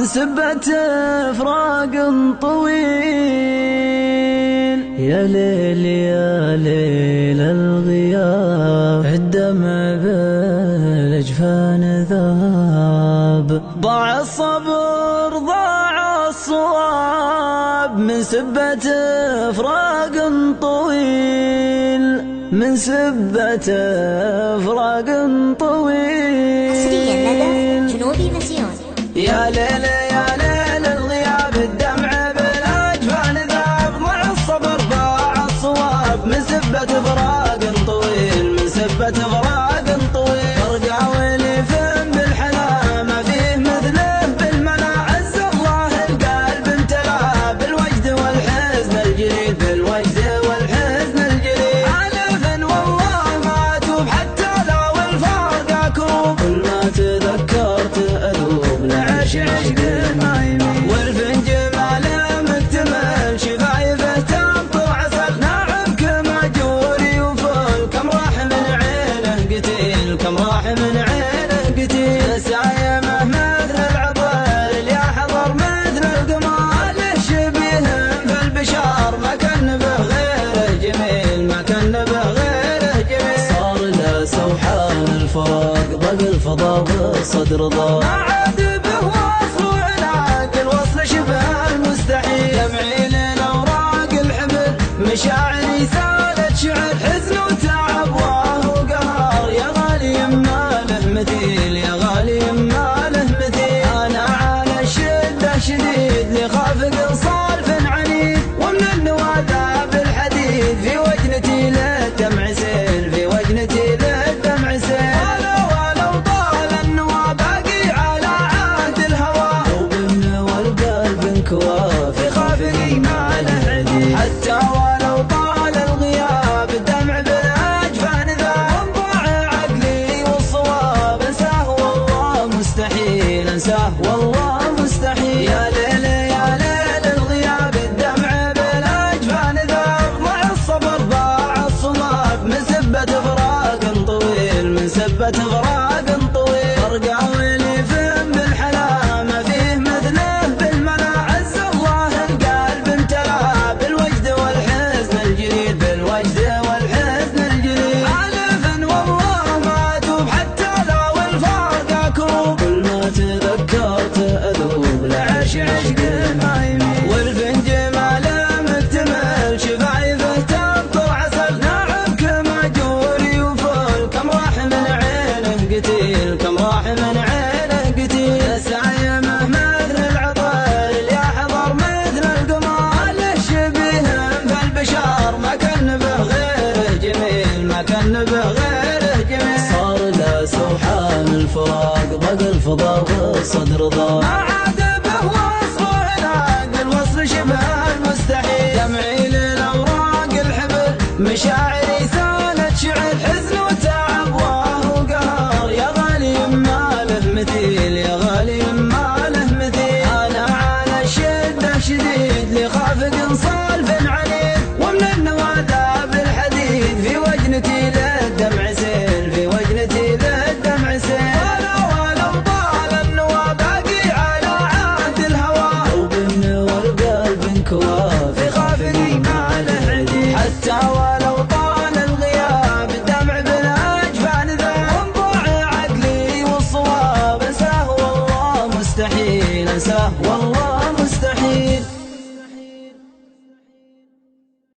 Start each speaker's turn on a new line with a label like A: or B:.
A: من سبة فراق طويل. يا ليل يا ليل الغياب، الدمع بالأجفان ذاب. ضاع الصبر ضاع الصواب، من سبة فراق طويل، من سبة فراق طويل.
B: حصريا لدى جنوبي فيزيون.
A: يا ليل يا ليل الغياب، الدمع بالأجفان ذاب. ضاع الصبر ضاع الصواب، من سبة فراق طويل، من سبة فراق طويل. ارجع ولي فم بالحلا، ما فيه مثله بالملا. عز الله القلب امتلا بالوجد والحزن الجليل، بالوجد والحزن الجليل. عالف والله ما اتوب حتى لو الفرق كروب، كل ما تذكرت اذوب لعش عشق ما يميل. والفن جماله مكتمل، شفايفه تنطر عسل. ناعم كماجوري وفل، كم راح من عينه قتيل، كم راح من عينه قتيل. سايمه مثل العطر اللي حضر مثل القمر. له شبيه في البشر، ما كان به غيره جميل، ما كان به غيره جميل. صار له سوحان الفراق، ضاق الفضا بالصدر ضاق. ما عاد به وصل وعناق، الوصل شبه المستحيل. دمعي للأوراق الحمل، مشاعري سالت شعر. حزن وتعب وهو قهر، يا غالي ما له مثيل، يا غالي ما له مثيل. أنا على الشدة شديد، لخافق صالف عنيد. ومن النوادى بالحديد، في وجنتي للدمع سيل، في وجنتي للدمع سيل. ولو طال النوى باقي على عهد الهوى، قلوبنا والقلب انكوى، في خافقي ما له عديد. حتى ولو طال الغياب، الدمع بالاجفان ذاب. ضاع عقلي والصواب، انساه والله مستحيل، انساه والله مستحيل. يا ليل يا ليل الغياب، الدمع بالاجفان ذاب. ضاع الصبر ضاع الصواب، من سبة فراق طويل، من سبة فراق طويل. ارجع ولي فم بالحلا، ما فيه مثله بالملا. عز الله القلب امتلا بالوجد والحزن الجليل، بالوجد والحزن الجليل. عالف والله ما اتوب حتى لو الفرق كروب، كل ما تذكرت اذوب لعش عشق ما يميل. والفن جماله مكتمل، شفايفه تنطر عسل. ناعم كماجوري وفل، كم راح من عينه قتيل، كم راح من عينه قتيل. سايمه مثل العطر اللي حضر مثل القمر. له شبيه في البشر، ما كان به غيره جميل، ما كان به غيره جميل. صار له سوحان الفراق، ضاق الفضا والصدر ضاق. ما عاد به وصل وعناق، الوصل شبه المستحيل. دمعي للأوراق الحبل، مشاعري سالت شعر. حزن وتعب وهو قهر، يا غالي ما له مثيل، يا غالي ما له مثيل. أنا على الشدة شديد، لخافق صالف عنيد. ومن النوادى بالحديد، في وجنتي للدمع سيل، في وجنتي للدمع سيل. ولو طال النوى باقي على عهد الهوى، قلوبنا والقلب انكوى، في خافقي ما له عديد. حتى